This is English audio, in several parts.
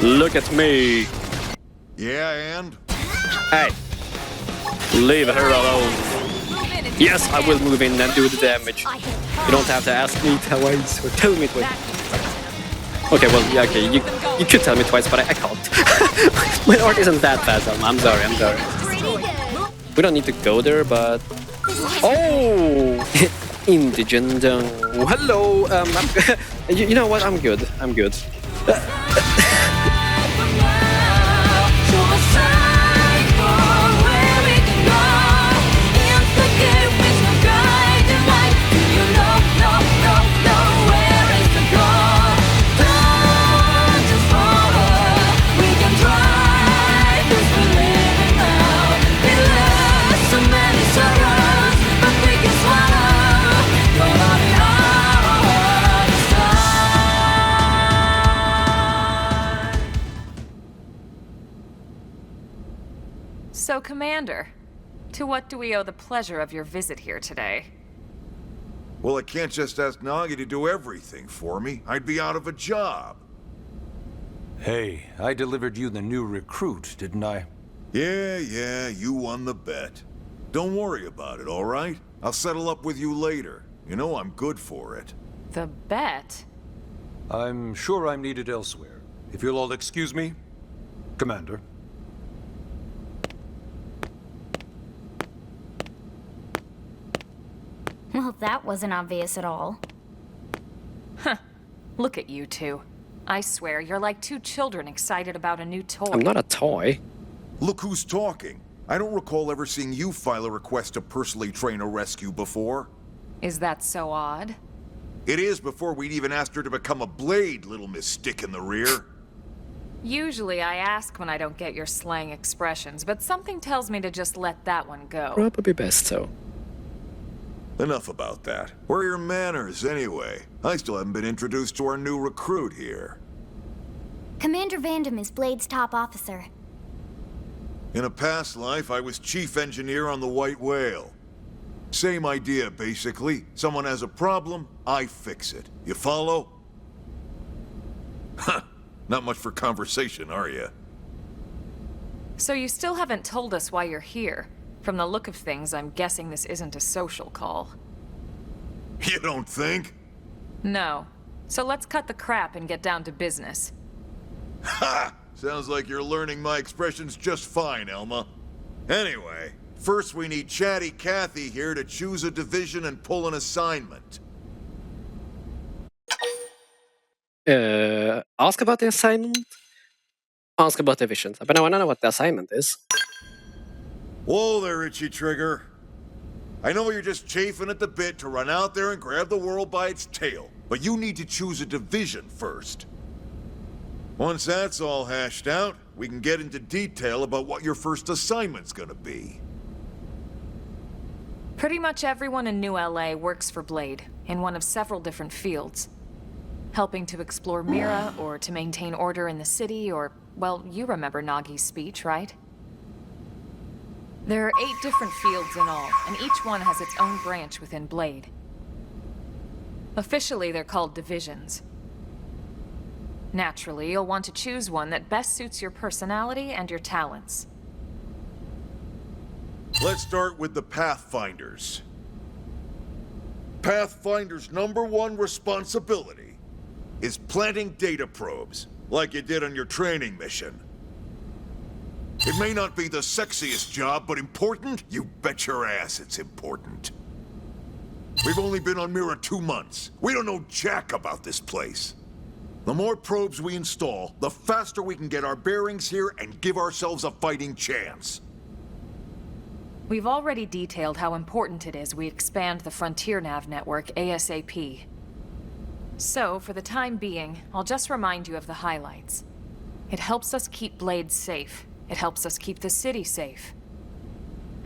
Look at me. Yeah, and? Hey. Leave her alone. Yes, I will move in and do the damage. You don't have to ask me twice or tell me twice. Okay, well, yeah, okay, you could tell me twice, but I can't. My art isn't that fast, Elma. I'm sorry. We don't need to go there, but... Oh! Indigent. Hello. You know what? I'm good. So, Commander, to what do we owe the pleasure of your visit here today? Well, I can't just ask Nagi to do everything for me. I'd be out of a job. Hey, I delivered you the new recruit, didn't I? Yeah, you won the bet. Don't worry about it, all right? I'll settle up with you later. You know I'm good for it. The bet? I'm sure I'm needed elsewhere. If you'll all excuse me, Commander. Well, that wasn't obvious at all. Huh. Look at you two. I swear, you're like two children excited about a new toy. I'm not a toy. Look who's talking. I don't recall ever seeing you file a request to personally train a rescue before. Is that so odd? It is before we'd even asked her to become a blade, little Miss Stick in the Rear. Usually I ask when I don't get your slang expressions, but something tells me to just let that one go. Probably best so. Enough about that. Where are your manners, anyway? I still haven't been introduced to our new recruit here. Commander Vandam is Blade's top officer. In a past life, I was chief engineer on the White Whale. Same idea, basically. Someone has a problem, I fix it. You follow? Huh. Not much for conversation, are you? So you still haven't told us why you're here. From the look of things, I'm guessing this isn't a social call. You don't think? No. So let's cut the crap and get down to business. Ha! Sounds like you're learning my expressions just fine, Elma. Anyway, first we need Chatty Cathy here to choose a division and pull an assignment. Ask about the assignment? Ask about divisions. But now I don't know what the assignment is. Whoa there, Itchy Trigger. I know you're just chafing at the bit to run out there and grab the world by its tail, but you need to choose a division first. Once that's all hashed out, we can get into detail about what your first assignment's gonna be. Pretty much everyone in New LA works for Blade, in one of several different fields. Helping to explore Mira, or to maintain order in the city, or, well, you remember Nagi's speech, right? There are 8 different fields in all, and each one has its own branch within Blade. Officially, they're called divisions. Naturally, you'll want to choose one that best suits your personality and your talents. Let's start with the Pathfinders. Pathfinder's #1 responsibility is planting data probes, like you did on your training mission. It may not be the sexiest job, but important? You bet your ass it's important. We've only been on Mira 2 months. We don't know jack about this place. The more probes we install, the faster we can get our bearings here and give ourselves a fighting chance. We've already detailed how important it is we expand the Frontier Nav network ASAP. So, for the time being, I'll just remind you of the highlights. It helps us keep Blade safe. It helps us keep the city safe.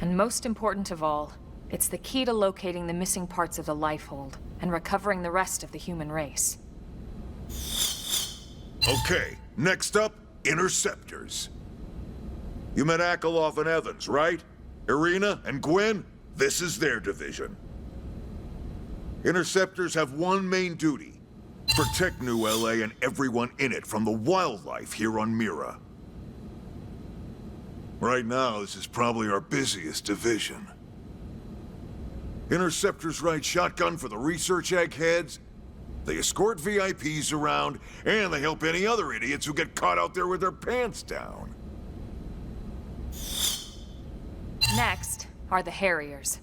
And most important of all, it's the key to locating the missing parts of the Lifehold and recovering the rest of the human race. Okay, next up, Interceptors. You met Akalov and Evans, right? Irina and Gwen? This is their division. Interceptors have one main duty: Protect New LA and everyone in it from the wildlife here on Mira. Right now, this is probably our busiest division. Interceptors ride shotgun for the research eggheads. They escort VIPs around, and they help any other idiots who get caught out there with their pants down. Next are the Harriers.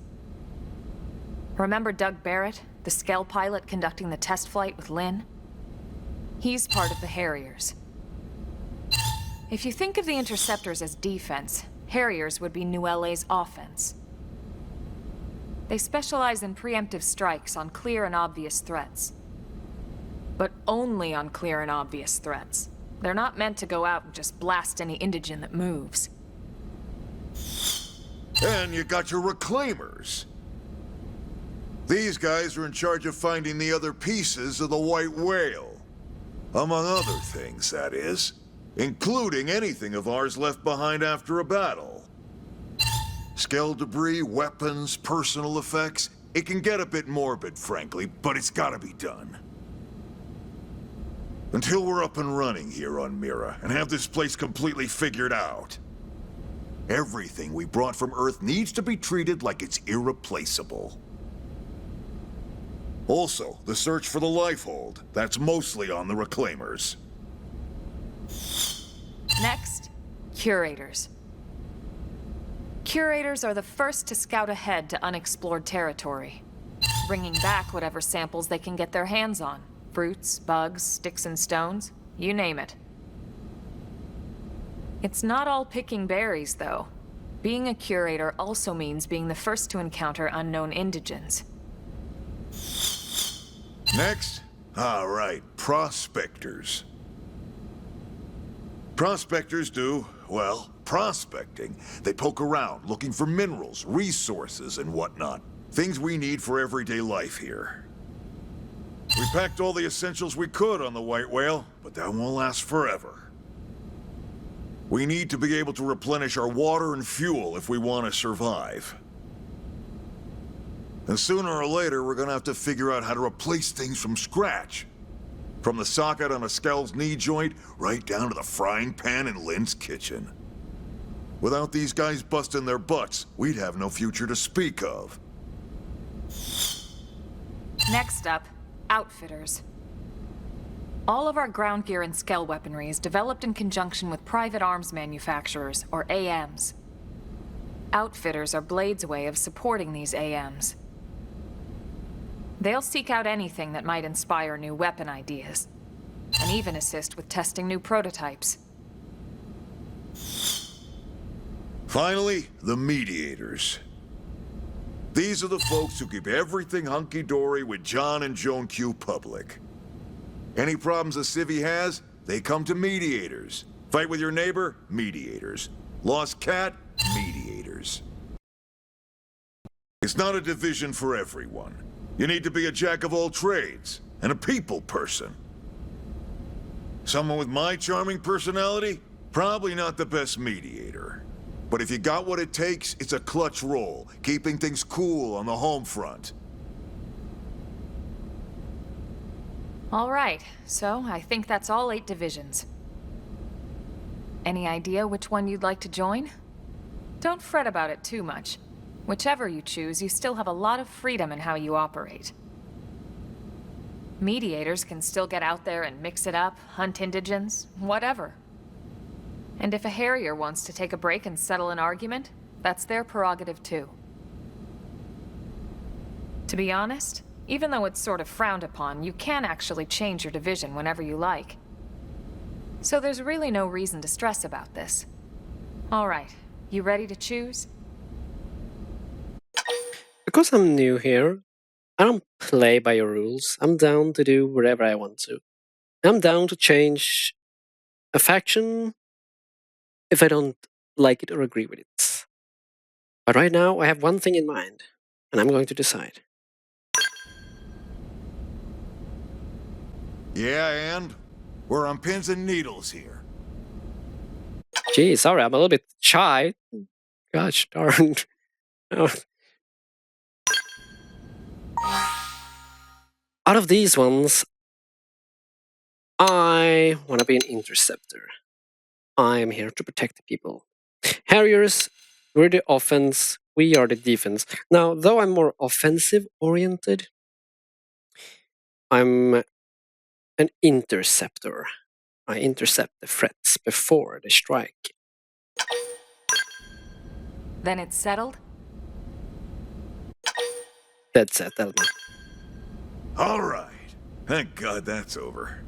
Remember Doug Barrett, the Skell pilot conducting the test flight with Lynn? He's part of the Harriers. If you think of the Interceptors as defense, Harriers would be New LA's offense. They specialize in preemptive strikes on clear and obvious threats. But only on clear and obvious threats. They're not meant to go out and just blast any indigene that moves. And you got your Reclaimers. These guys are in charge of finding the other pieces of the White Whale. Among other things, that is. Including anything of ours left behind after a battle. Skell debris, weapons, personal effects. It can get a bit morbid, frankly, but it's gotta be done. Until we're up and running here on Mira, and have this place completely figured out. Everything we brought from Earth needs to be treated like it's irreplaceable. Also, the search for the Lifehold. That's mostly on the Reclaimers. Next, Curators. Curators are the first to scout ahead to unexplored territory, bringing back whatever samples they can get their hands on. Fruits, bugs, sticks and stones, you name it. It's not all picking berries, though. Being a curator also means being the first to encounter unknown indigens. Next? All right, prospectors. Prospectors do, well, prospecting. They poke around, looking for minerals, resources, and whatnot. Things we need for everyday life here. We packed all the essentials we could on the White Whale, but that won't last forever. We need to be able to replenish our water and fuel if we want to survive. And sooner or later, we're gonna have to figure out how to replace things from scratch. From the socket on a Skell's knee joint, right down to the frying pan in Lynn's kitchen. Without these guys busting their butts, we'd have no future to speak of. Next up, Outfitters. All of our ground gear and Skell weaponry is developed in conjunction with private arms manufacturers, or AMs. Outfitters are Blade's way of supporting these AMs. They'll seek out anything that might inspire new weapon ideas, and even assist with testing new prototypes. Finally, the Mediators. These are the folks who keep everything hunky-dory with John and Joan Q public. Any problems a civvy has, they come to Mediators. Fight with your neighbor? Mediators. Lost cat? Mediators. It's not a division for everyone. You need to be a jack of all trades, and a people person. Someone with my charming personality? Probably not the best mediator. But if you got what it takes, it's a clutch role, keeping things cool on the home front. All right, so I think that's all 8 divisions. Any idea which one you'd like to join? Don't fret about it too much. Whichever you choose, you still have a lot of freedom in how you operate. Mediators can still get out there and mix it up, hunt indigens, whatever. And if a Harrier wants to take a break and settle an argument, that's their prerogative too. To be honest, even though it's sort of frowned upon, you can actually change your division whenever you like. So there's really no reason to stress about this. All right, you ready to choose? Because I'm new here, I don't play by your rules. I'm down to do whatever I want to. I'm down to change a faction if I don't like it or agree with it. But right now, I have one thing in mind, and I'm going to decide. Yeah, and? We're on pins and needles here. Gee, sorry, I'm a little bit shy. Gosh darn. Oh. Out of these ones, I want to be an interceptor. I am here to protect the people. Harriers, we're the offense, we are the defense. Now, though I'm more offensive-oriented, I'm an interceptor. I intercept the threats before they strike. Then it's settled? That's it, Elma. All right. Thank God that's over.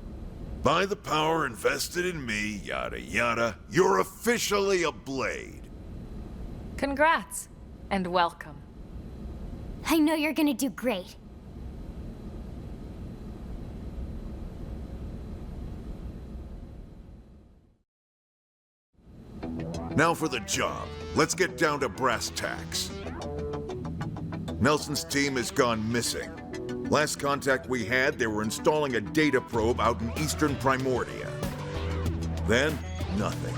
By the power invested in me, yada yada, you're officially a Blade. Congrats, and welcome. I know you're gonna do great. Now for the job. Let's get down to brass tacks. Nelson's team has gone missing. Last contact we had, they were installing a data probe out in eastern Primordia. Then, nothing.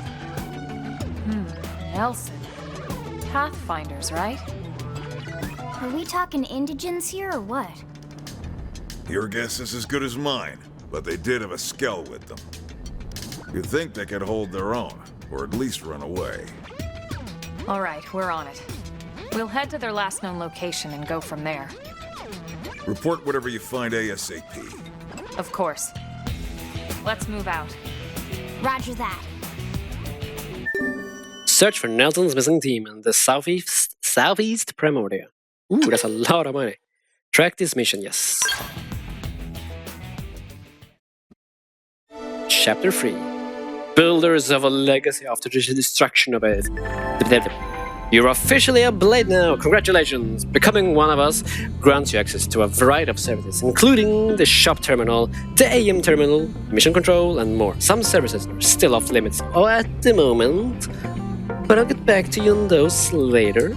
Nelson. Pathfinders, right? Are we talking indigents here or what? Your guess is as good as mine, but they did have a skell with them. You'd think they could hold their own, or at least run away. All right, we're on it. We'll head to their last known location and go from there. Report whatever you find ASAP. Of course. Let's move out. Roger that. Search for Nelson's missing team in the southeast Primordia. Ooh, that's a lot of money. Track this mission, yes. Chapter 3. Builders of a legacy after the destruction of it. You're officially a Blade now. Congratulations. Becoming one of us grants you access to a variety of services, including the shop terminal, the AM terminal, mission control, and more. Some services are still off limits at the moment, but I'll get back to you on those later.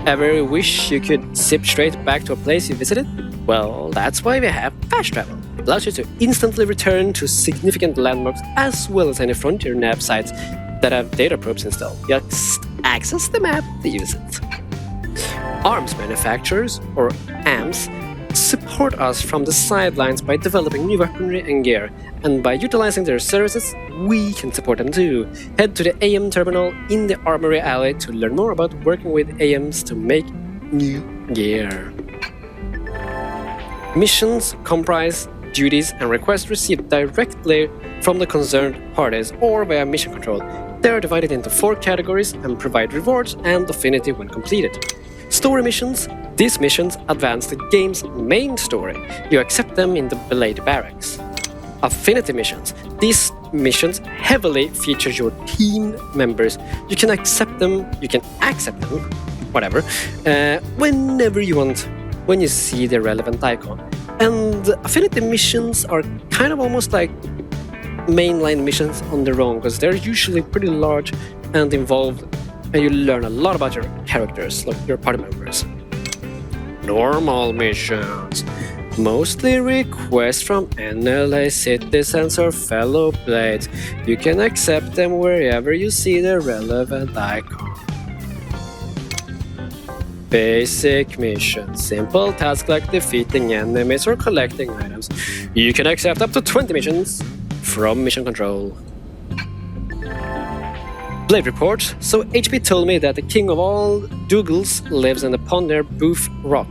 Ever wish you could zip straight back to a place you visited? Well, that's why we have fast travel. It allows you to instantly return to significant landmarks as well as any frontier nav sites that have data probes installed. Just access the map to use it. Arms manufacturers, or AMS, support us from the sidelines by developing new weaponry and gear, and by utilizing their services, we can support them too. Head to the AM terminal in the Armory Alley to learn more about working with AMs to make new gear. Missions comprise duties and requests received directly from the concerned parties or via mission control. They are divided into 4 categories and provide rewards and affinity when completed. Story missions. These missions advance the game's main story. You accept them in the Blade Barracks. Affinity missions. These missions heavily feature your team members. You can accept them, whatever, whenever you want, when you see the relevant icon. And affinity missions are kind of almost like mainline missions on their own, because they're usually pretty large and involved, and you learn a lot about your characters, like your party members. Normal missions. Mostly requests from NLA citizens or fellow Blades. You can accept them wherever you see the relevant icon. Basic missions. Simple tasks like defeating enemies or collecting items. You can accept up to 20 missions from mission control. Blade report. So HP told me that the king of all Dougals lives in the pond near Roof Rock.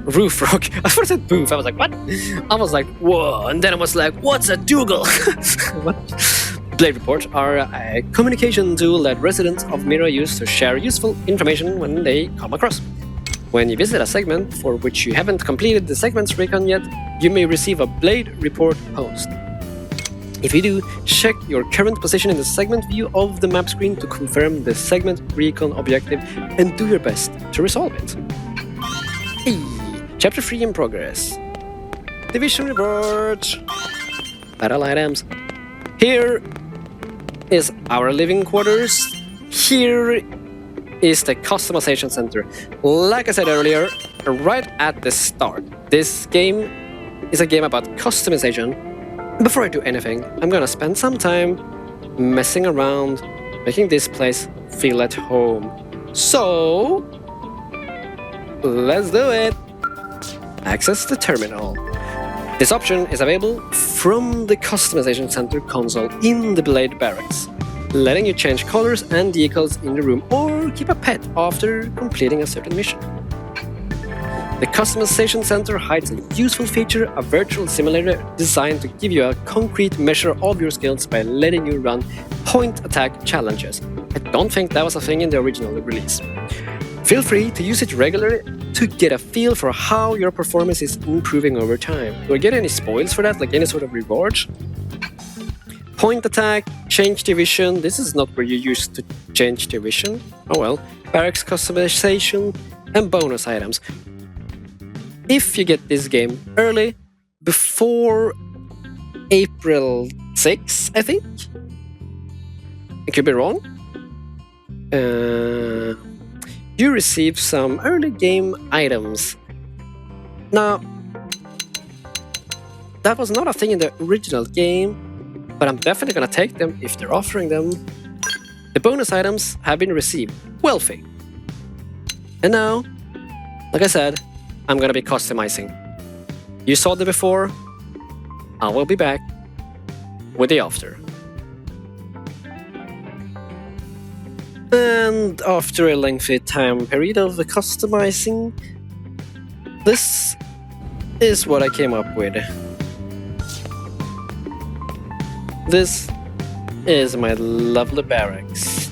I first said Booth. I was like, what? I was like, whoa. And then I was like, what's a Dougal? What? Blade reports are a communication tool that residents of Mira use to share useful information when they come across. When you visit a segment for which you haven't completed the segment's recon yet, you may receive a Blade report post. If you do, check your current position in the segment view of the map screen to confirm the segment recon objective and do your best to resolve it. Hey, Chapter 3 in progress. Division report. Battle items. Here is our living quarters. Here is the customization center. Like I said earlier, right at the start, this game is a game about customization. Before I do anything, I'm gonna spend some time messing around, making this place feel at home. So, let's do it! Access the terminal. This option is available from the Customization Center console in the Blade Barracks, letting you change colors and decals in the room or keep a pet after completing a certain mission. The Customization Center hides a useful feature, a virtual simulator designed to give you a concrete measure of your skills by letting you run point attack challenges. I don't think that was a thing in the original release. Feel free to use it regularly to get a feel for how your performance is improving over time. Do I get any spoils for that, like any sort of rewards? Point attack, change division. This is not where you used to change division. Oh well. Barracks customization and bonus items. If you get this game early, before April 6, I think. I could be wrong. You receive some early game items. Now, that was not a thing in the original game, but I'm definitely gonna take them if they're offering them. The bonus items have been received. Wealthy. And now, like I said, I'm gonna be customizing. You saw them before. I will be back with the after. And after a lengthy time period of customizing, this is what I came up with. This is my lovely barracks.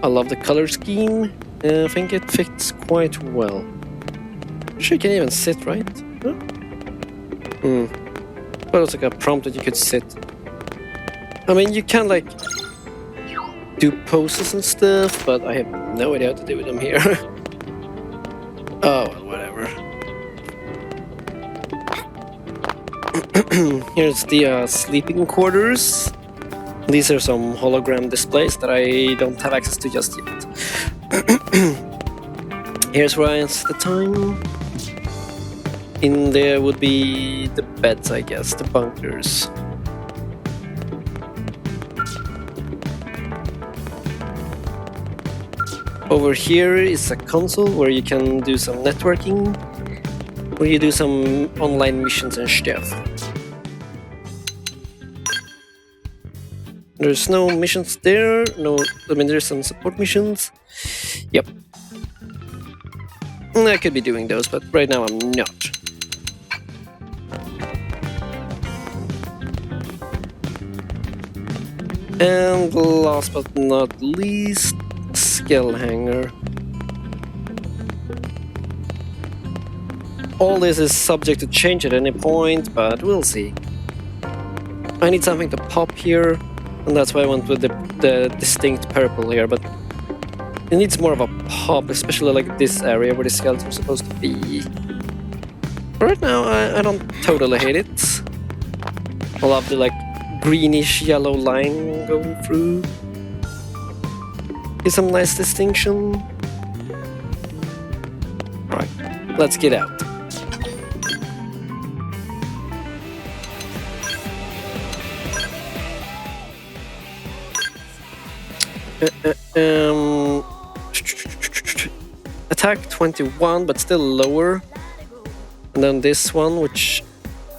I love the color scheme. I think it fits quite well. Sure, you can even sit, right? Huh? But it was like a prompt that you could sit. I mean, you can like do poses and stuff, but I have no idea how to do them here. Oh, well, whatever. Here's the sleeping quarters. These are some hologram displays that I don't have access to just yet. Here's where I the time. In there would be the beds, I guess, the bunkers. Over here is a console where you can do some networking, where you do some online missions and stuff. There's no missions there, there's some support missions. Yep. I could be doing those, but right now I'm not. And last but not least, skill hanger. All this is subject to change at any point, but we'll see. I need something to pop here, and that's why I went with the distinct purple here, but it needs more of a pop, especially like this area where the skeletons are supposed to be. Right now, I don't totally hate it. I love the like greenish yellow line going through. Get some nice distinction. Alright, let's get out. Attack 21, but still lower. And then this one, which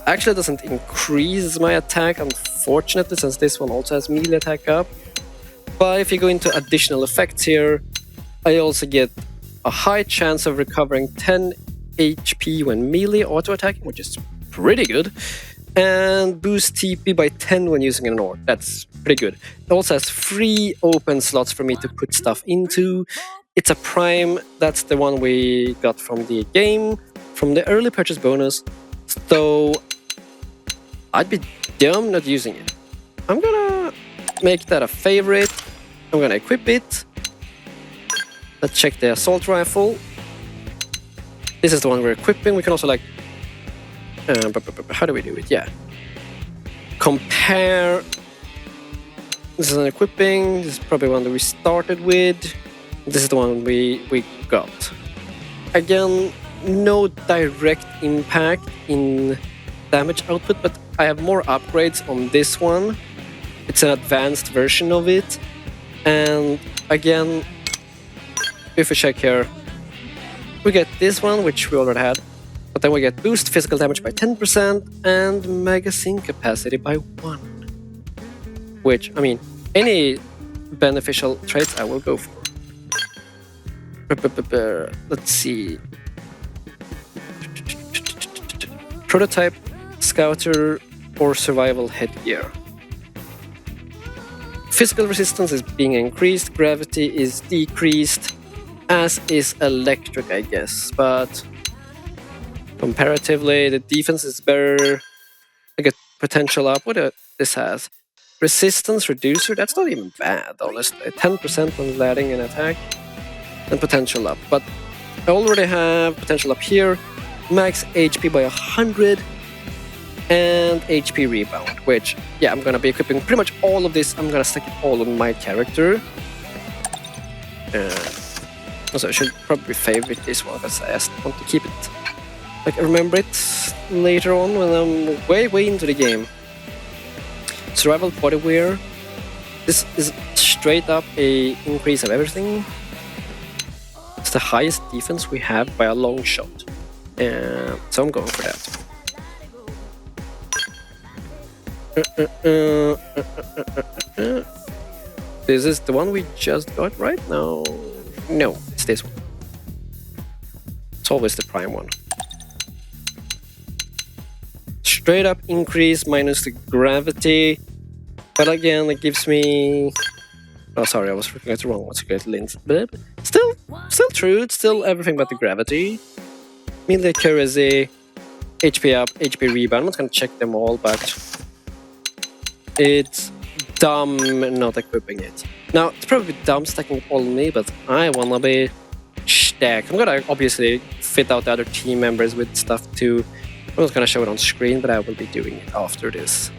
actually doesn't increase my attack, unfortunately, since this one also has melee attack up. But if you go into additional effects here, I also get a high chance of recovering 10 HP when melee auto attacking, which is pretty good. And boost TP by 10 when using an orb. That's pretty good. It also has 3 open slots for me to put stuff into. It's a prime. That's the one we got from the game, from the early purchase bonus. So I'd be dumb not using it. I'm gonna make that a favorite. I'm gonna equip it. Let's check the assault rifle. This is the one we're equipping. We can also like... how do we do it? Yeah. Compare. This is an equipping. This is probably one that we started with. This is the one we got. Again, no direct impact in damage output, but I have more upgrades on this one. It's an advanced version of it. And again, if we check here, we get this one, which we already had, but then we get boost physical damage by 10% and magazine capacity by 1. Which, I mean, any beneficial traits I will go for. Let's see. Prototype, Scouter, or Survival headgear. Physical resistance is being increased, gravity is decreased, as is electric, I guess, but comparatively the defense is better. I get potential up. What this has? Resistance reducer, that's not even bad, honestly. 10% when landing an attack, and potential up. But I already have potential up here, max HP by 100, and HP rebound, which, yeah, I'm gonna be equipping pretty much all of this. I'm gonna stick it all on my character. Also, I should probably favorite this one because I just want to keep it. Like, I remember it later on when I'm way into the game. Survival bodywear. This is straight up a increase of everything. It's the highest defense we have by a long shot. So I'm going for that. This is the one we just got, right? No, it's this one. It's always the prime one. Straight up increase minus the gravity, but again it gives me. Oh, sorry, I was looking at the wrong one. But still true. It's still everything but the gravity. Melee accuracy, HP up, HP rebound. I'm not gonna check them all, but it's dumb not equipping it. Now, it's probably dumb stacking it all on me, but I wanna be stacked. I'm gonna obviously fit out the other team members with stuff too. I'm not gonna show it on screen, but I will be doing it after this.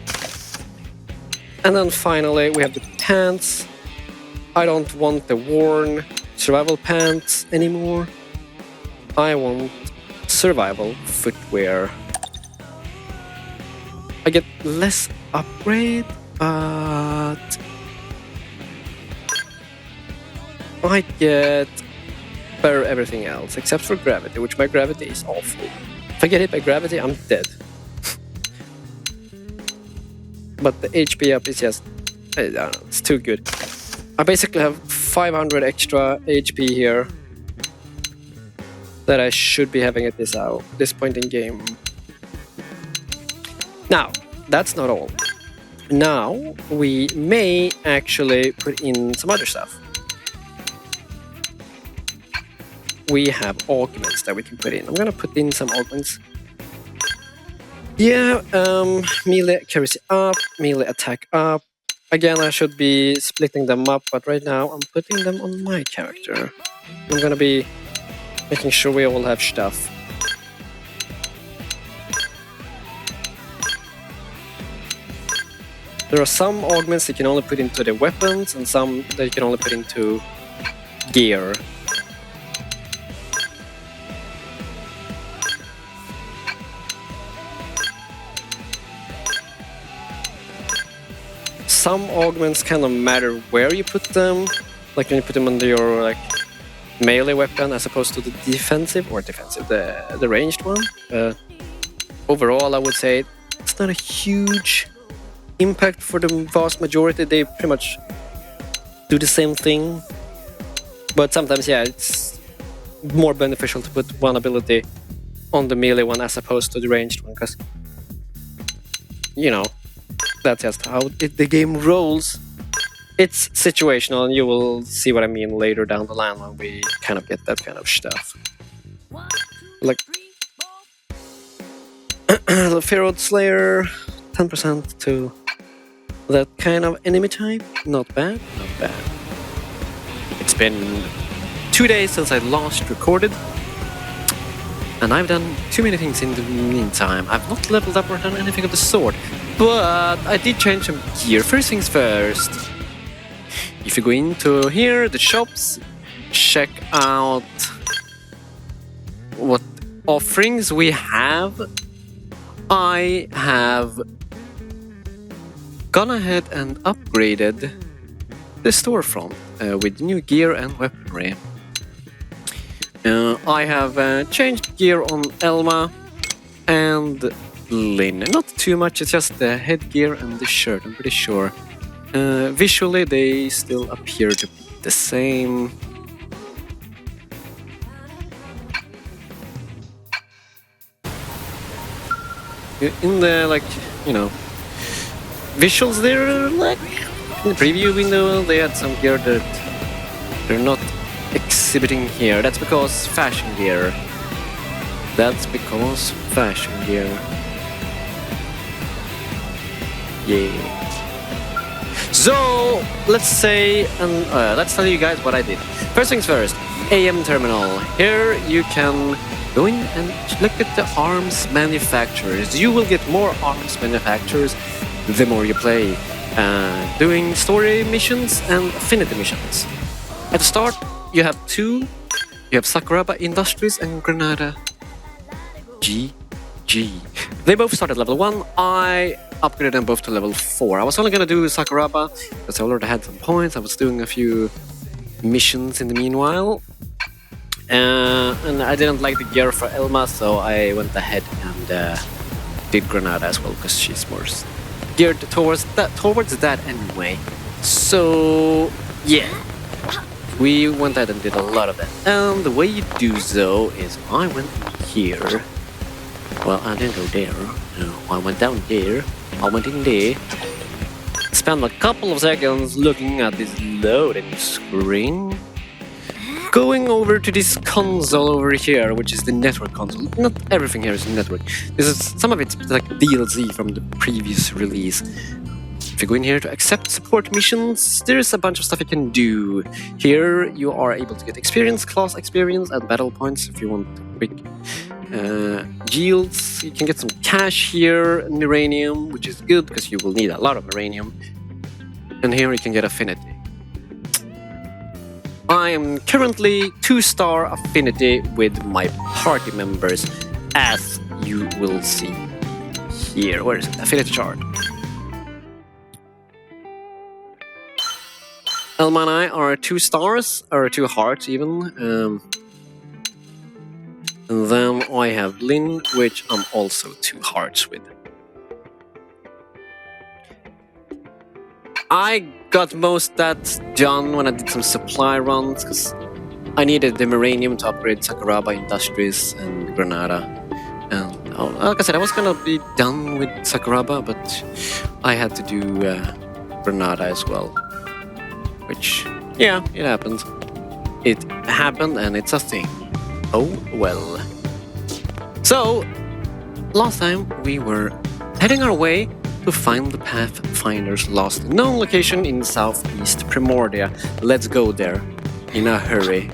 And then finally, we have the pants. I don't want the worn survival pants anymore. I want survival footwear. I get less upgrade, but I get better everything else except for gravity, which my gravity is awful. If I get hit by gravity, I'm dead. But the HP up is just, I don't know, it's too good. I basically have 500 extra HP here that I should be having at this point in game. Now, that's not all. Now, we may actually put in some other stuff. We have augments that we can put in. I'm gonna put in some augments. Yeah, melee accuracy up, melee attack up. Again, I should be splitting them up, but right now I'm putting them on my character. I'm gonna be making sure we all have stuff. There are some augments that you can only put into the weapons, and some that you can only put into gear. Some augments kind of matter where you put them, like when you put them under your melee weapon as opposed to the the ranged one. Overall, I would say it's not a huge impact for the vast majority. They pretty much do the same thing, but sometimes, yeah, it's more beneficial to put one ability on the melee one as opposed to the ranged one, because, you know, that's just how the game rolls. It's situational, and you will see what I mean later down the line when we kind of get that kind of stuff. Like the Feral Slayer, 10% to that kind of enemy type. Not bad, not bad. It's been 2 days since I last recorded, and I've done too many things in the meantime. I've not leveled up or done anything of the sort, but I did change some gear. First things first. If you go into here, the shops, check out what offerings we have. I have gone ahead and upgraded the storefront with new gear and weaponry. I have changed gear on Elma and Lynn. Not too much, it's just the headgear and the shirt, I'm pretty sure. Visually, they still appear to be the same. In the, like, you know, visuals there, like, in the preview window, they had some gear that they're not exhibiting here. That's because fashion gear. That's because fashion gear. Yeah. So let's say, and let's tell you guys what I did. First things first, AM terminal. Here you can go in and look at the arms manufacturers. You will get more arms manufacturers the more you play. Doing story missions and affinity missions. At the start, you have two. You have Sakuraba Industries and Granada GG. They both start at level 1. I upgraded them both to level 4. I was only gonna do Sakuraba because I already had some points. I was doing a few missions in the meanwhile. And I didn't like the gear for Elma, so I went ahead and did Granada as well because she's more geared towards that anyway. So yeah, we went ahead and did a lot of that. And the way you do so is I went here. Well, I didn't go there. No, I went down there. I went in there. Spent a couple of seconds looking at this loading screen. Going over to this console over here, which is the network console. Not everything here is network. This is some of it's like DLC from the previous release. If you go in here to accept support missions, there's a bunch of stuff you can do. Here you are able to get experience, class experience, and battle points if you want quick yields. You can get some cash here, and uranium, which is good because you will need a lot of uranium. And here you can get affinity. I am currently 2-star affinity with my party members, as you will see here. Where is it? Affinity chart. Elma and I are 2 stars, or 2 hearts even. And then I have Lynn, which I'm also 2 hearts with. I got most of that done when I did some supply runs, because I needed the uranium to upgrade Sakuraba Industries and Granada. And like I said, I was gonna be done with Sakuraba, but I had to do Granada as well. Which, yeah, it happened. It happened and it's a thing. Oh well. So, last time we were heading our way to find the Pathfinder's lost known location in southeast Primordia. Let's go there in a hurry.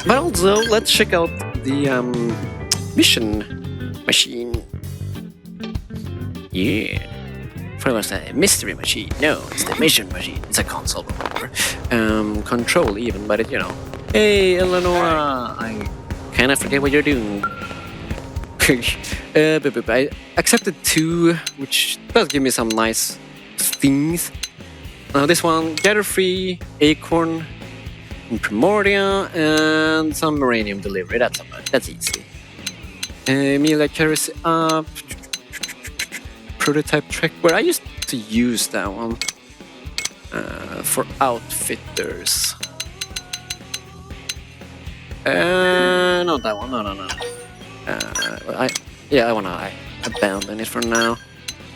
But also, let's check out the mission machine. Yeah. It was a mystery machine. No, it's the mission machine. It's a console or control even, but it, you know. Hey, Eleonora, I kind of forget what you're doing. I accepted 2, which does give me some nice things. This one, gather free acorn in Primordia and some uranium delivery. That's easy. Amelia carries up. Prototype track where I used to use that one for outfitters. Not that one. No. I wanna abandon it for now.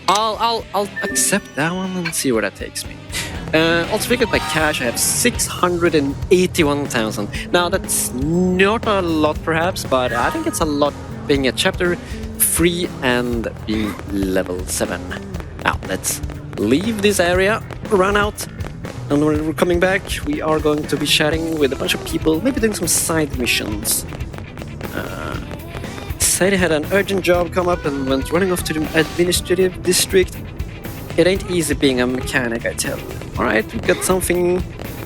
I'll accept that one and see where that takes me. Also, look at my cash. I have 681,000. Now that's not a lot, perhaps, but I think it's a lot being a chapter 3 and being level 7. Now let's leave this area, run out, and when we're coming back, we are going to be chatting with a bunch of people, maybe doing some side missions. Said he had an urgent job come up and went running off to the administrative district. It ain't easy being a mechanic, I tell you. Alright, we got something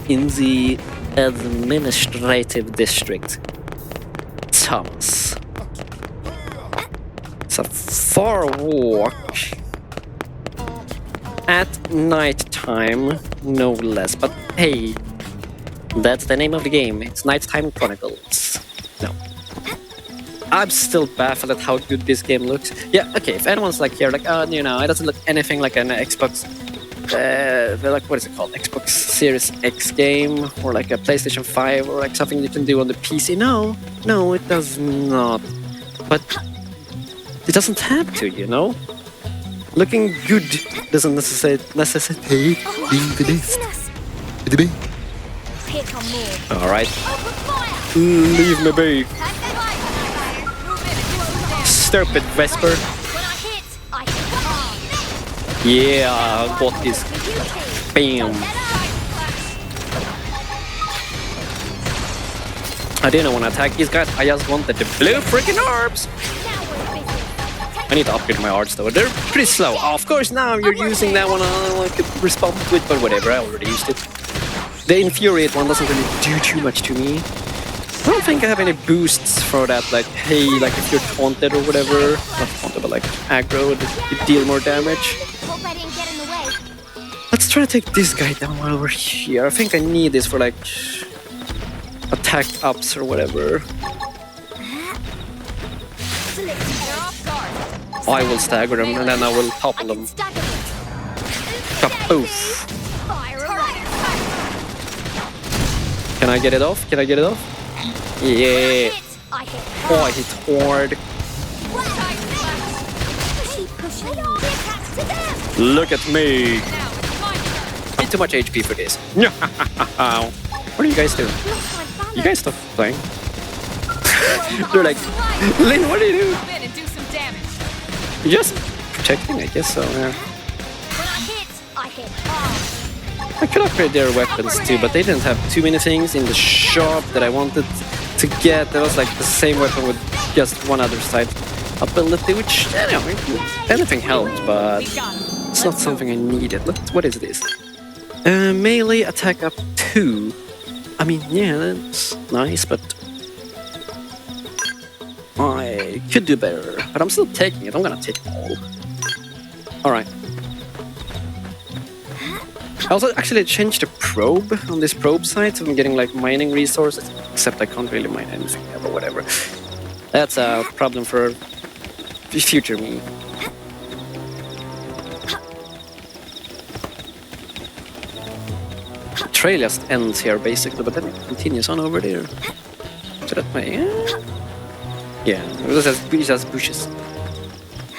in the administrative district. Thomas. It's a far walk. At night time, no less. But hey, That's the name of the game. It's Nighttime Chronicles. No. I'm still baffled at how good this game looks. Yeah, okay, if anyone's like here, like, oh, you know, it doesn't look anything like an Xbox, like, what is it called? Xbox Series X game, or like a PlayStation 5, or like something you can do on the PC. No, it does not. But it doesn't have to, you know? Looking good doesn't necessitate being the best. Here come more. Alright. Open fire! Leave me be. Move in. Stupid Vesper. When I hit hard. Yeah, got this. Bam. I didn't want to attack these guys, I just wanted the blue freaking orbs. I need to upgrade my arts though, they're pretty slow. Oh, of course now you're using that one, I could respond to it, but whatever, I already used it. The Infuriate one doesn't really do too much to me. I don't think I have any boosts for that, like, hey, like if you're taunted or whatever. Not taunted, but like aggro, you deal more damage. Hope I didn't get in the way. Let's try to take this guy down while we're here. I think I need this for like attack ups or whatever. I will stagger them and then I will topple them. Kapoof. Can I get it off? Can I get it off? Yeah. Oh, I hit hard. Look at me. I'm too much HP for this. What are you guys doing? You guys stop playing. They're like, Lynn, what are you doing? You're just protecting, I guess so, yeah. I could upgrade their weapons too, but they didn't have too many things in the shop that I wanted to get. That was like the same weapon with just one other side ability, which, anyway, anything helped, but it's not something I needed. What is this? Melee attack up 2. I mean, yeah, that's nice, but I could do better. But I'm still taking it. I'm gonna take it all. Alright. I also actually changed the probe on this probe site, so I'm getting like mining resources, except I can't really mine anything ever, whatever. That's a problem for future me. The trail just ends here basically, but then it continues on over there. So that way, yeah, it just bushes.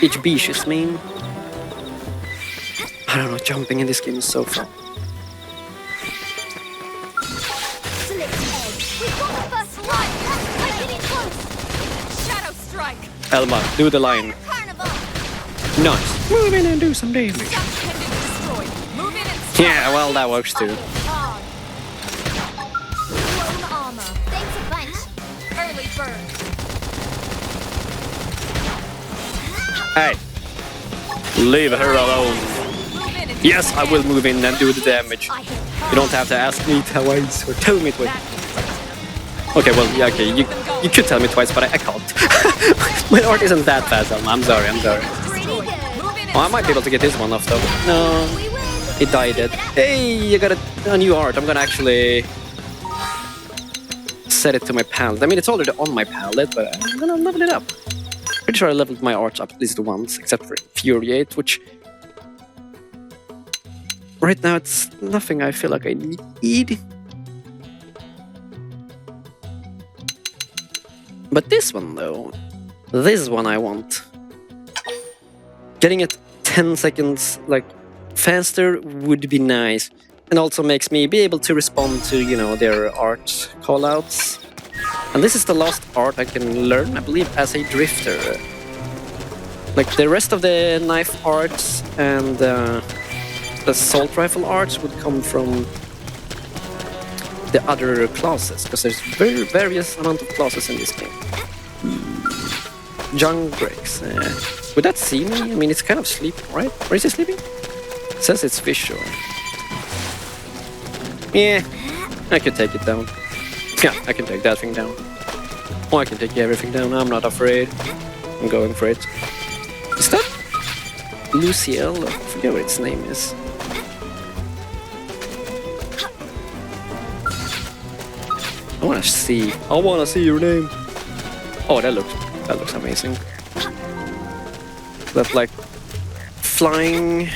Each bushes mean. I don't know, jumping in this game is so fun. Elma, do the line. Nice. Move in and do some damage. Yeah, well, that works too. Hey, leave her alone. Yes, I will move in and do the damage. You don't have to ask me twice or tell me twice. Okay, well, yeah, okay, you could tell me twice, but I can't. My art isn't that fast, Elma. I'm sorry. Oh, I might be able to get this one off, though. No, it died. Hey, I got a new art. I'm gonna actually set it to my palette. I mean, it's already on my palette, but I'm gonna level it up. Pretty sure I leveled my art up at least once, except for Infuriate, which right now it's nothing I feel like I need. But this one though, this one I want. Getting it 10 seconds like faster would be nice, and also makes me be able to respond to, you know, their art callouts. And this is the last art I can learn, I believe, as a drifter. Like the rest of the knife arts and the assault rifle arts would come from the other classes, because there's various amount of classes in this game. Junk breaks. Would that see me? I mean, it's kind of sleeping, right? Or is it sleeping? It says it's visual. Yeah, I could take it down. Yeah, I can take that thing down. Oh, I can take everything down. I'm not afraid. I'm going for it. Is that Luciel? I forget what its name is. I wanna see your name. Oh, that looks amazing. That's like flying.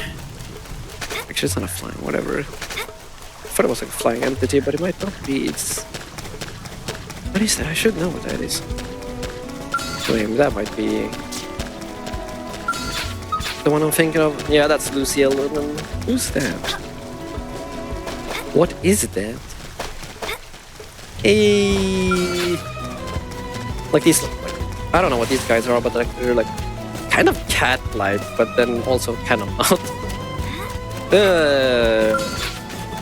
Actually, it's not a flying, whatever. I thought it was like a flying entity, but it might not be. What is that? I should know what that is. Wait, that might be the one I'm thinking of. Yeah, that's Luciel. Who's that? What is that? Hey, like these. Like, I don't know what these guys are, but like, they're like kind of cat-like, but then also kind of not.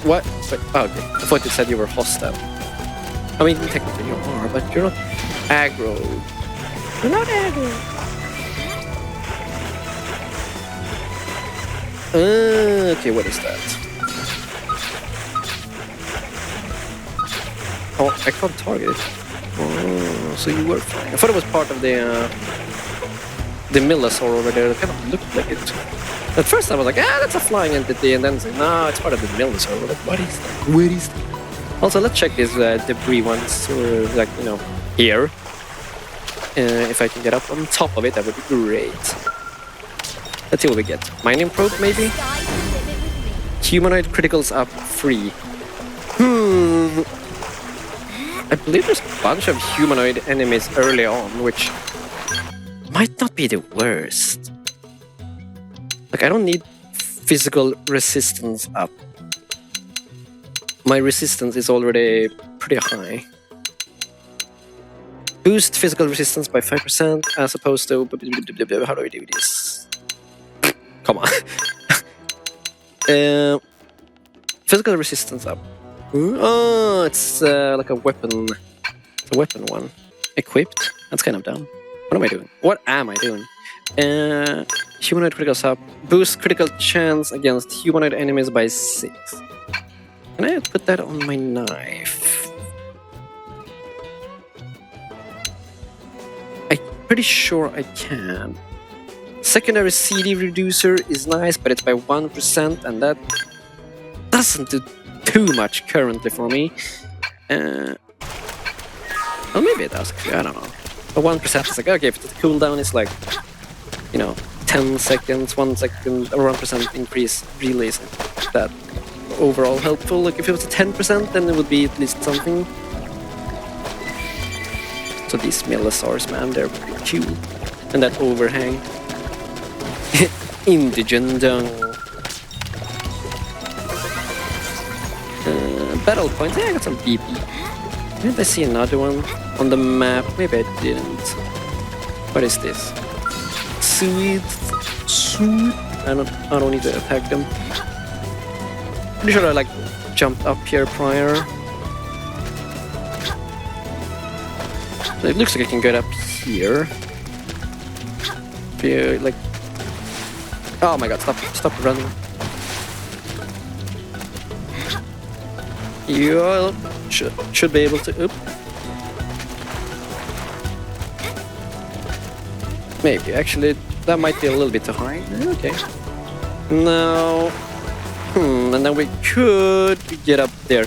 What? Wait, oh, okay. I thought you said you were hostile. I mean, technically you are, but you're not aggro. You're not aggro. Okay, what is that? Oh, I can't target it. Oh, so you were flying. I thought it was part of the Millosaur over there. It kind of looked like it. At first I was like, that's a flying entity, and then it's like, no, it's part of the Millosaur. Like, what is that? Where is that? Also, let's check these debris ones, or like, you know, here. If I can get up on top of it, that would be great. Let's see what we get. Mining probe, maybe? Humanoid criticals up 3. I believe there's a bunch of humanoid enemies early on, which might not be the worst. Like, I don't need physical resistance up. My resistance is already pretty high. Boost physical resistance by 5% as opposed to... How do we do this? Come on. Physical resistance up. Oh, it's like a weapon. It's a weapon one. Equipped. That's kind of dumb. What am I doing? What am I doing? Humanoid criticals up. Boost critical chance against humanoid enemies by 6. Can I put that on my knife? I'm pretty sure I can. Secondary CD reducer is nice, but it's by 1%, and that doesn't do too much currently for me. Well, maybe it does, actually, I don't know. But 1% is like, okay, if the cooldown is like, you know, 10 seconds, 1 second, or 1% increase, really isn't that overall helpful. Like, if it was a 10%, then it would be at least something. So these Millosaurs, man, they're pretty cool. And that overhang. Indigen dung. Battle points, yeah, I got some BP. Didn't I see another one on the map? Maybe I didn't. What is this? Sweet. I don't need to attack them. Pretty sure I like jumped up here prior. So it looks like I can get up here. Here, like. Oh my god! Stop running. You should be able to. Oop. Maybe actually that might be a little bit too high. Okay. No. And then we could get up there.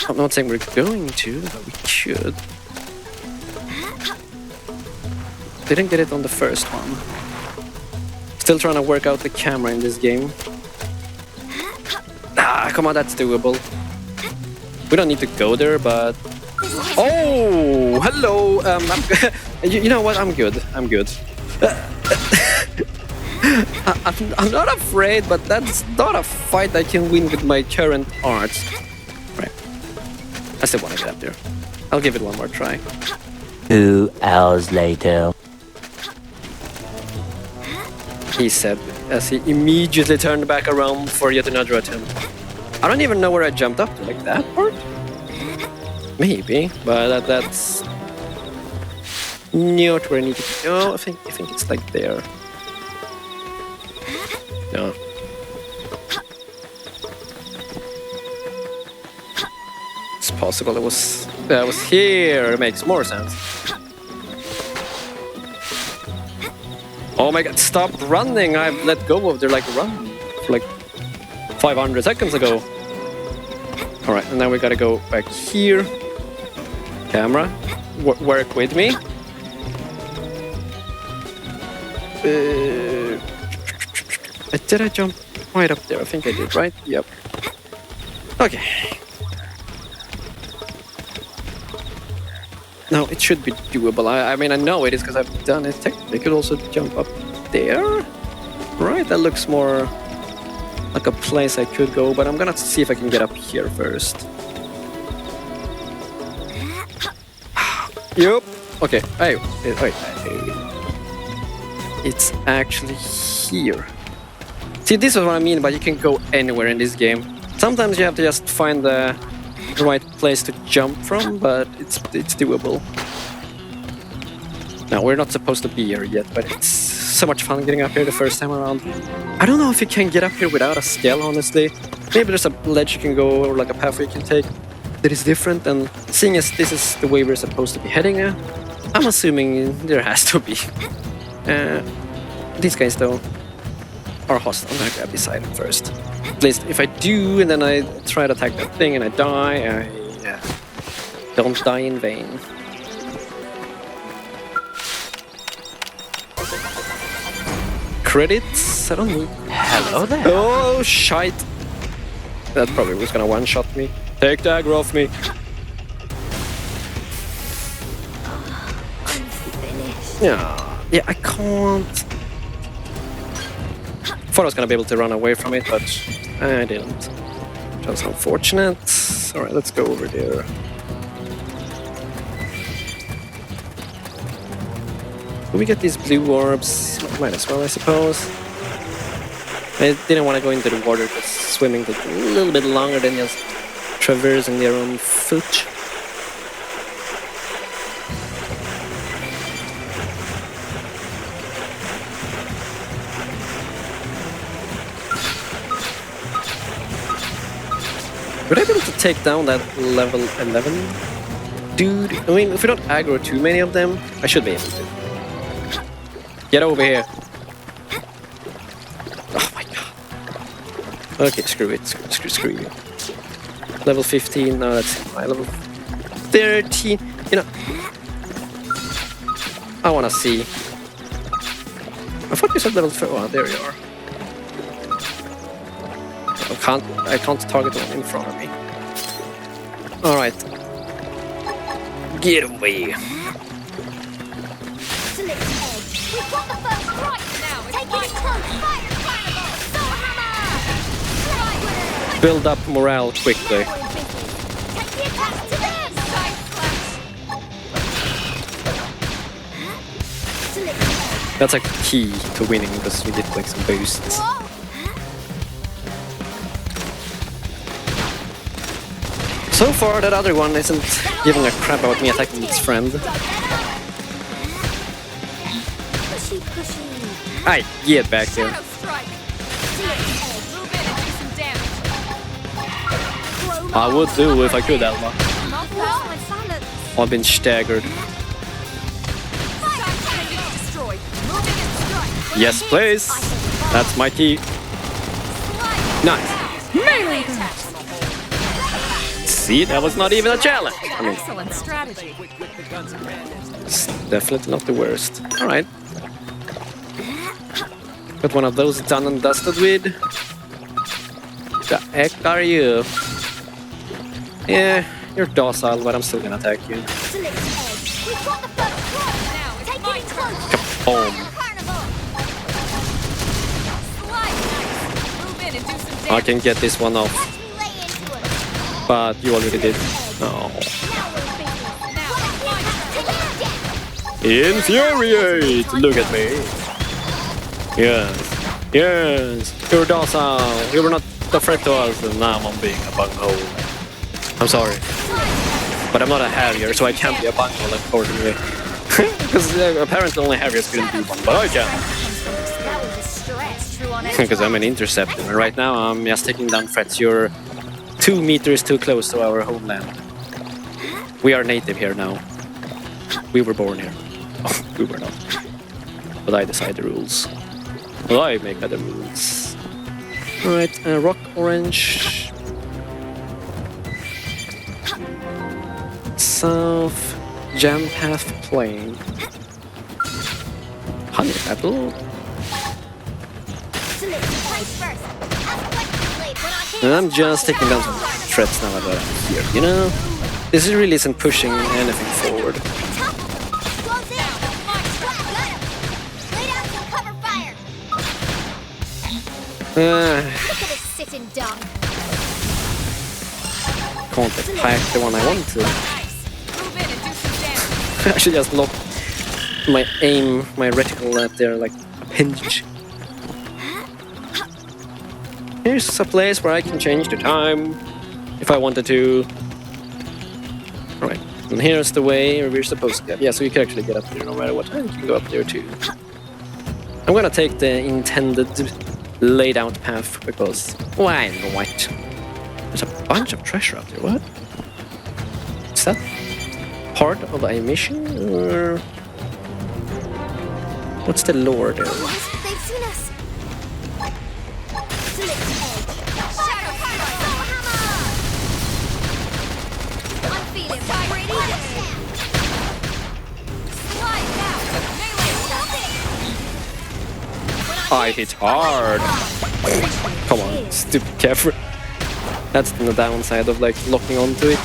I'm not saying we're going to, but we should. Didn't get it on the first one. Still trying to work out the camera in this game. Ah, come on, that's doable. We don't need to go there, but... Oh, hello! You know what? I'm good. I'm not afraid, but that's not a fight I can win with my current art. Right. I still want to get up there. I'll give it one more try. 2 hours later. He said, as he immediately turned back around for yet another attempt. I don't even know where I jumped up to, like that part? Maybe, but that's not where I need to go. I think it's like there. No. It's possible it was here. It makes more sense. Oh my god, stop running! I've let go of their like run for like 500 seconds ago. Alright, and now we gotta go back here. Camera, work with me. Did I jump right up there? I think I did, right? Yep. Okay. No, it should be doable. I mean, I know it is because I've done it. Technically, I could also jump up there. Right, that looks more like a place I could go, but I'm gonna see if I can get up here first. Yup. Okay. Hey, wait. It's actually here. See, this is what I mean, but you can go anywhere in this game. Sometimes you have to just find the right place to jump from, but it's doable. Now, we're not supposed to be here yet, but it's so much fun getting up here the first time around. I don't know if you can get up here without a scale, honestly. Maybe there's a ledge you can go, or like a pathway you can take that is different, and seeing as this is the way we're supposed to be heading, I'm assuming there has to be. These guys, though, are hostile. I'm gonna grab this item first. At least if I do, and then I try to attack that thing and I die, I don't die in vain. Credits? I don't need... Hello there. Oh, shite! That probably was gonna one-shot me. Take the aggro off me. Yeah, I can't... Thought I was gonna be able to run away from it, but I didn't. Just unfortunate. Alright, let's go over there. Can we get these blue orbs? Might as well, I suppose. I didn't want to go into the water because swimming took a little bit longer than just traversing their own foot. Would I be able to take down that level 11 dude? I mean, if we don't aggro too many of them, I should be able to. Get over here. Oh my god. Okay, screw it. Screw you. Level 15, no, that's my level 13. You know, I want to see. I thought you said level 4. Oh, there you are. I can't target one in front of me. Alright. Get away. Build up morale quickly. That's a key to winning because we get like some boosts. So far, that other one isn't giving a crap about me attacking its friend. Aye, get back there. I would do if I could, Elma. I've been staggered. Yes, please. That's my key. Nice. See, that was not even a challenge. I mean, excellent strategy. It's definitely not the worst. All right. Got one of those done and dusted with. The heck are you? Yeah, you're docile, but I'm still gonna attack you. Kaboom. I can get this one off. But you already did. No. Infuriate! Look at me. Yes. Yes. You're docile. You were not a threat to us, and now I'm being a bunghole. I'm sorry. But I'm not a Harrier, so I can't be a bunghole accordingly. Because apparently only Harriers couldn't be one, but I can. Because I'm an interceptor, and right now I'm just taking down threats. You're 2 meters too close to our homeland. We are native here now. We were born here. Oh, we were not. But I decide the rules. Well, I make other rules. Alright, rock orange. south, jam path plane. Honey apple. And I'm just taking down some threats now that I'm here, you know? This really isn't pushing anything forward. Can't attack the one I want to. I should just lock my aim, my reticle at there like a hinge. Here's a place where I can change the time if I wanted to. Alright, and here's the way where we're supposed to get. Yeah, so you can actually get up there no matter what time. You can go up there too. I'm gonna take the intended laid out path because why not? There's a bunch of treasure out there. What? Is that part of a mission or what's the lore there? They've seen us. I'm feeling pretty good. I hit hard. Come on, stupid careful. That's the downside of like locking onto it.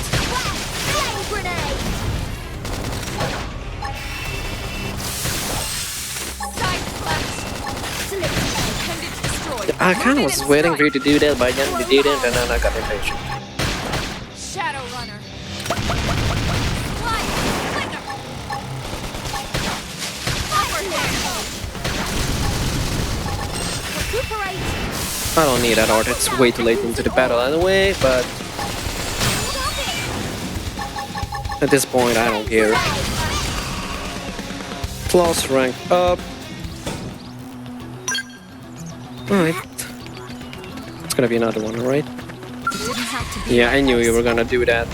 I kind of was waiting for you to do that, but then you didn't, and then I got impatient. Shadow Runner. I don't need that art, it's way too late into the battle anyway, but at this point I don't care. Class rank up. Alright. It's gonna be another one, right? Yeah, I knew you were gonna do that.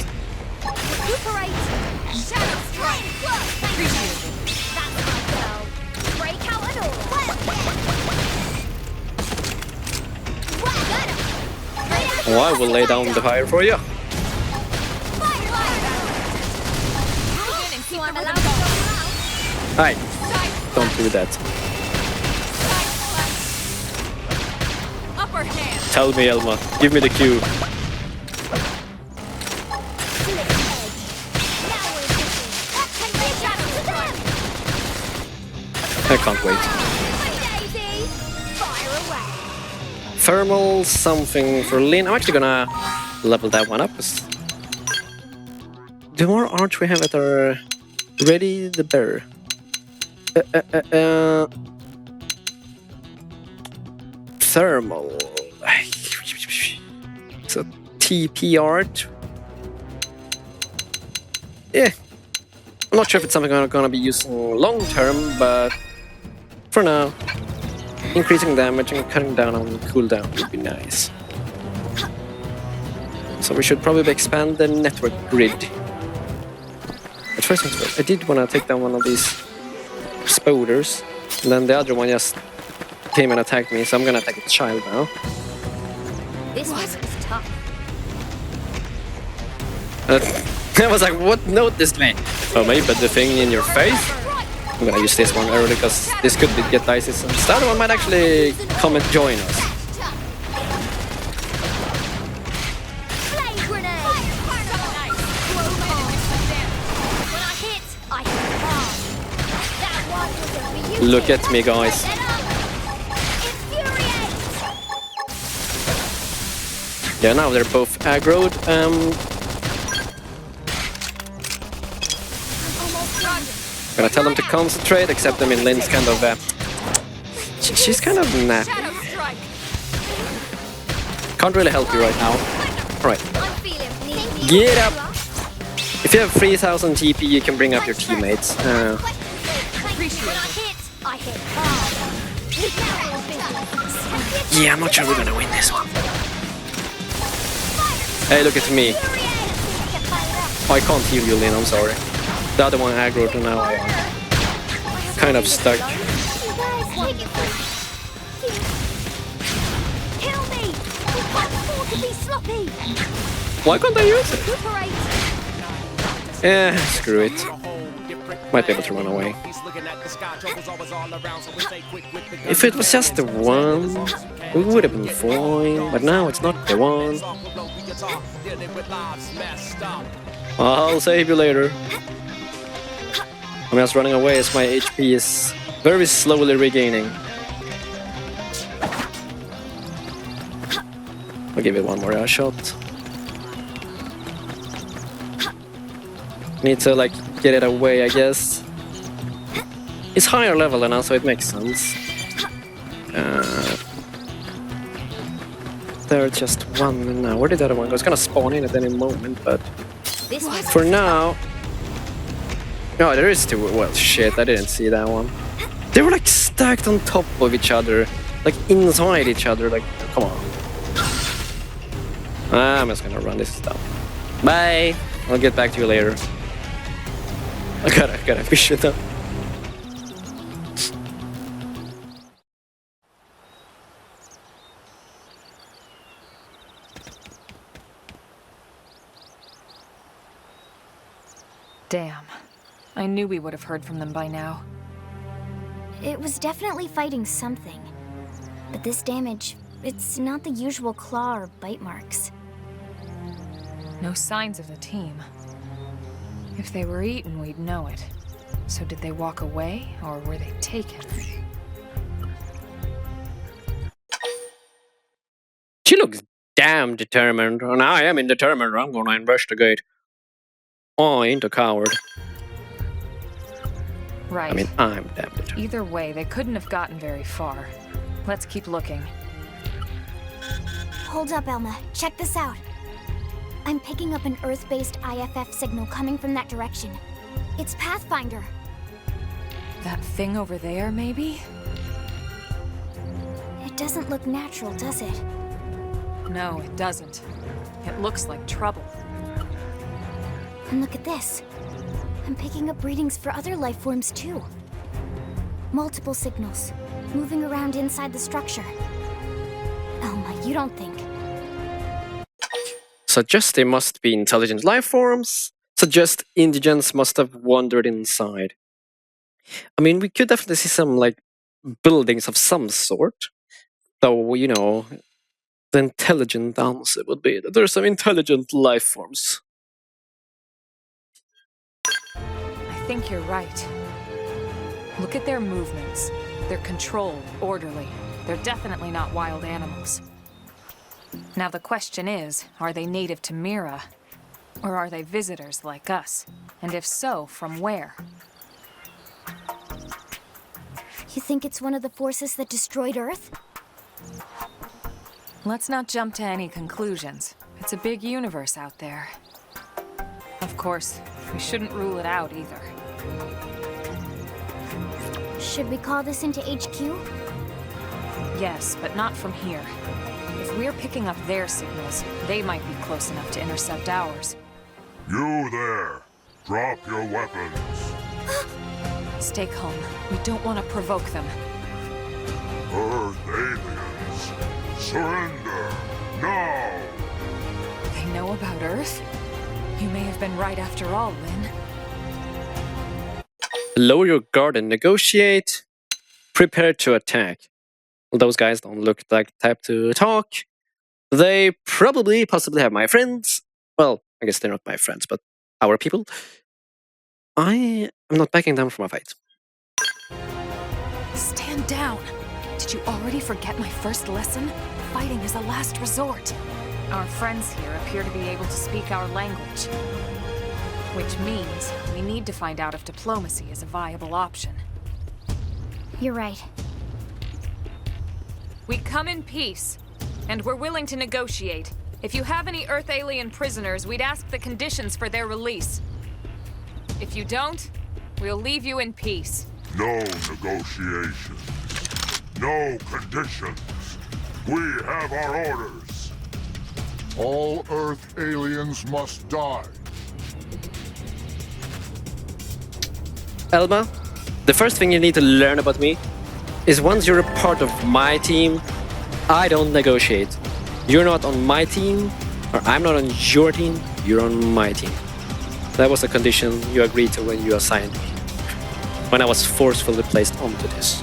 Oh, I will lay down the fire for you. Alright, don't do that. Tell me, Elma. Give me the cue. I can't wait. Thermal something for Lynn. I'm actually gonna level that one up. The more art we have at our ready, the better. Thermal. So TP art. Yeah. I'm not sure if it's something I'm gonna be using long term, but for now, increasing damage and cutting down on cooldown would be nice. So we should probably expand the network grid. But first things first, I did want to take down one of these spoders, and then the other one just came and attacked me, so I'm gonna attack a child now. This was tough. I was like, what noticed me? Oh, maybe the thing in your face? I'm gonna use this one early because this could get dicey. So the other one might actually come and join us. Look at me, guys. Yeah, now they're both aggroed. I'm gonna tell them to concentrate, except I mean Lynn's kind of she's kind of nappy. Can't really help you right now. Alright. Get up! If you have 3000 TP, you can bring up your teammates. Yeah, I'm not sure we're gonna win this one. Hey, look at me. Oh, I can't heal you, Lynn, I'm sorry. The other one aggroed and now I am kind of stuck. Why can't I use it? Eh, screw it. Might be able to run away. If it was just the one, we would have been fine, but now it's not the one. I'll save you later. I'm just running away as my HP is very slowly regaining. I'll give it one more shot. Need to like get it away, I guess. It's higher level now, so it makes sense. There's just one now. Where did the other one go? It's gonna spawn in at any moment, but for now. No, there is two. Well, shit, I didn't see that one. They were like stacked on top of each other, like inside each other. Like, come on. I'm just gonna run this down. Bye. I'll get back to you later. I gotta fish it up. Damn. I knew we would have heard from them by now. It was definitely fighting something. But this damage, it's not the usual claw or bite marks. No signs of the team. If they were eaten, we'd know it. So did they walk away, or were they taken? She looks damn determined, and I am indetermined. I'm gonna investigate. I ain't a coward. Right. I mean, I'm damn determined. Either way, they couldn't have gotten very far. Let's keep looking. Hold up, Elma. Check this out. I'm picking up an Earth-based IFF signal coming from that direction. It's Pathfinder. That thing over there, maybe? It doesn't look natural, does it? No, it doesn't. It looks like trouble. And look at this. I'm picking up readings for other life forms too. Multiple signals, moving around inside the structure. Elma, you don't think... Suggest they must be intelligent life forms. Suggest indigents must have wandered inside. I mean, we could definitely see some, like, buildings of some sort. Though, you know, the intelligent answer would be that there's some intelligent life forms. I think you're right. Look at their movements. They're controlled, orderly. They're definitely not wild animals. Now the question is, are they native to Mira? Or are they visitors like us? And if so, from where? You think it's one of the forces that destroyed Earth? Let's not jump to any conclusions. It's a big universe out there. Of course, we shouldn't rule it out either. Should we call this into HQ? Yes, but not from here. If we're picking up their signals, they might be close enough to intercept ours. You there! Drop your weapons! Stay calm. We don't want to provoke them. Earth aliens! Surrender! Now! They know about Earth? You may have been right after all, Lynn. Lower your guard and negotiate. Prepare to attack. Well, those guys don't look like the type to talk. They probably, possibly have my friends. Well, I guess they're not my friends, but our people. I am not backing down from a fight. Stand down. Did you already forget my first lesson? Fighting is a last resort. Our friends here appear to be able to speak our language. Which means we need to find out if diplomacy is a viable option. You're right. We come in peace, and we're willing to negotiate. If you have any Earth alien prisoners, we'd ask the conditions for their release. If you don't, we'll leave you in peace. No negotiation. No conditions. We have our orders. All Earth aliens must die. Elma, the first thing you need to learn about me is once you're a part of my team, I don't negotiate. You're not on my team, or I'm not on your team, you're on my team. That was a condition you agreed to when you assigned me. When I was forcefully placed onto this.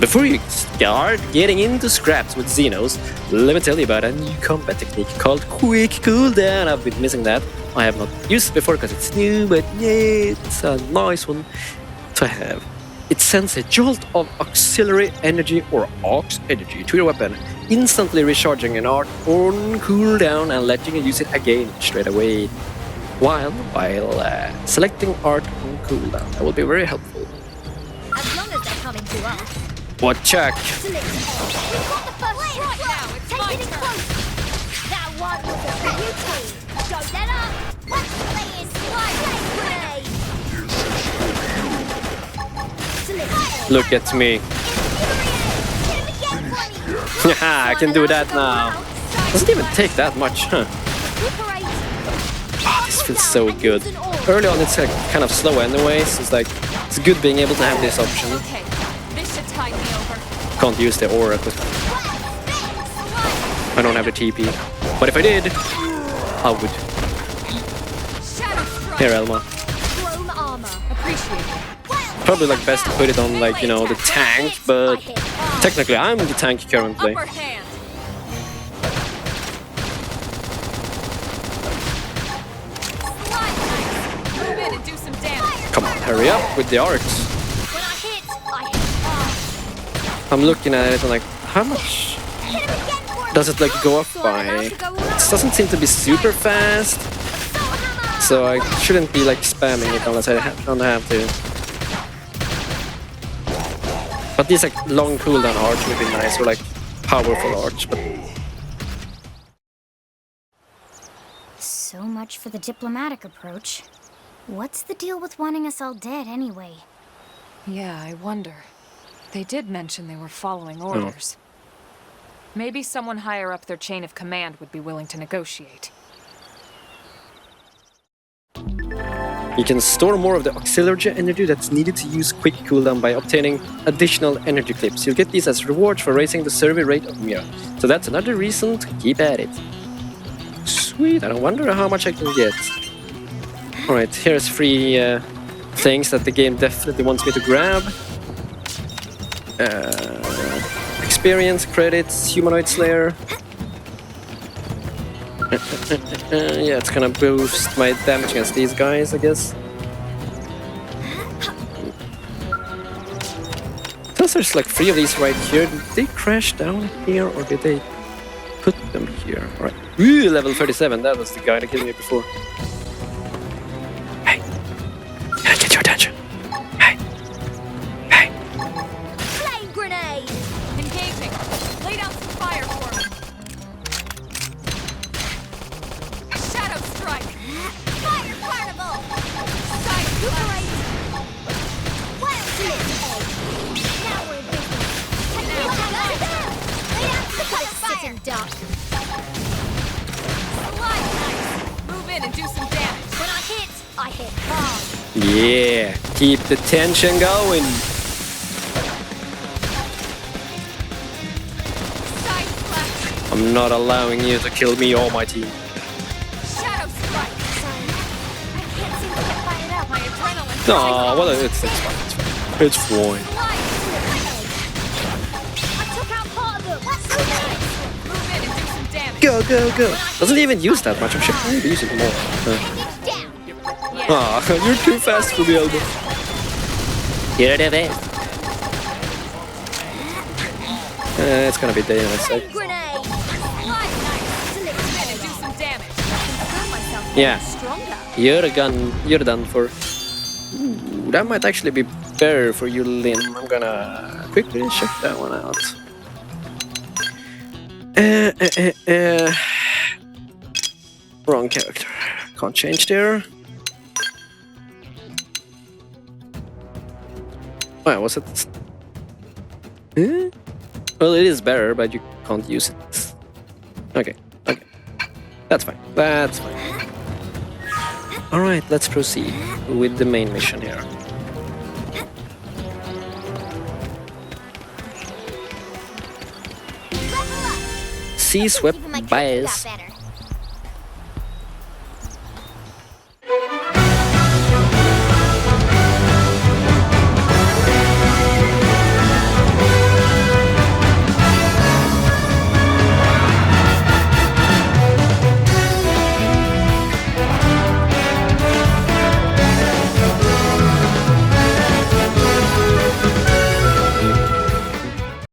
Before you start getting into scraps with Xenos, let me tell you about a new combat technique called Quick Cooldown. I've been missing that. I have not used it before because it's new, but yeah, it's a nice one to have. It sends a jolt of auxiliary energy or aux energy to your weapon, instantly recharging an art on cooldown and letting you use it again straight away. While selecting art on cooldown, that will be very helpful. As long as they're coming to us. What check? We've got the first strike now. It's my turn. That one was a beauty. Don't let up. Let's play in grenade. Look at me. Haha, I can do that now. Doesn't even take that much, huh? Oh, this feels so good. Early on it's like kind of slow anyways. It's good being able to have this option. Okay, this should tide me over. Can't use the aura because I don't have the TP. But if I did, I would. Here, Elma. Chrome armor. Appreciate it. Probably like best to put it on like, you know, the tank, but technically I'm the tank currently. Upper hand. Move in and do some damage. Come on, hurry up with the arcs. When I hit hard. I'm looking at it and like, how much Hit him again for it. does it like go up by? It doesn't seem to be super fast, so I shouldn't be like spamming it unless I don't have to. But these like long cooldown arts would be nice, or like powerful arts. But So much for the diplomatic approach. What's the deal with wanting us all dead anyway? Yeah, I wonder. They did mention they were following orders. Maybe someone higher up their chain of command would be willing to negotiate. you can store more of the auxiliary energy that's needed to use quick cooldown by obtaining additional energy clips. You'll get these as rewards for raising the survey rate of Mira. So that's another reason to keep at it. Sweet, I wonder how much I can get. Alright, here's 3 things that the game definitely wants me to grab. Experience, credits, humanoid slayer. Yeah, it's gonna boost my damage against these guys, I guess. Plus there's like 3 of these right here. Did they crash down here or did they put them here? Alright. Ooh, level 37, that was the guy that killed me before. Hey! Can I get your attention? Hey! Hey! Flame grenade! Engaging. Lay down some fire for me. Shadow strike. Fire carnival! Side blast. Wild flip! Now we're in business. Sit and duck. Slide knife. Move in and do some damage. When I hit hard. Yeah! Keep the tension going! Side slash. I'm not allowing you to kill me or my team. Shadow strike. Sorry. I can't seem to get fired up. My adrenaline. No, well, it's fine. It's fine. Slide. I took out part of them. Move in and do some damage. Go, go, go! Doesn't even use that much. I'm sure I need to use it more. It's down. Yeah. Ah, you're too fast for me, Elma. You're the best. It's gonna be day in a sec. Flame grenade! Slide knife. Move in and do some damage. Feel myself Yeah. stronger. You're done for. Ooh, that might actually be better for you, Lynn. I'm gonna quickly check that one out. Wrong character. Can't change there. Why was it? Well, it is better, but you can't use it. Okay, okay. That's fine. That's fine. Alright, let's proceed with the main mission here. Sea swept Even my bias. got better.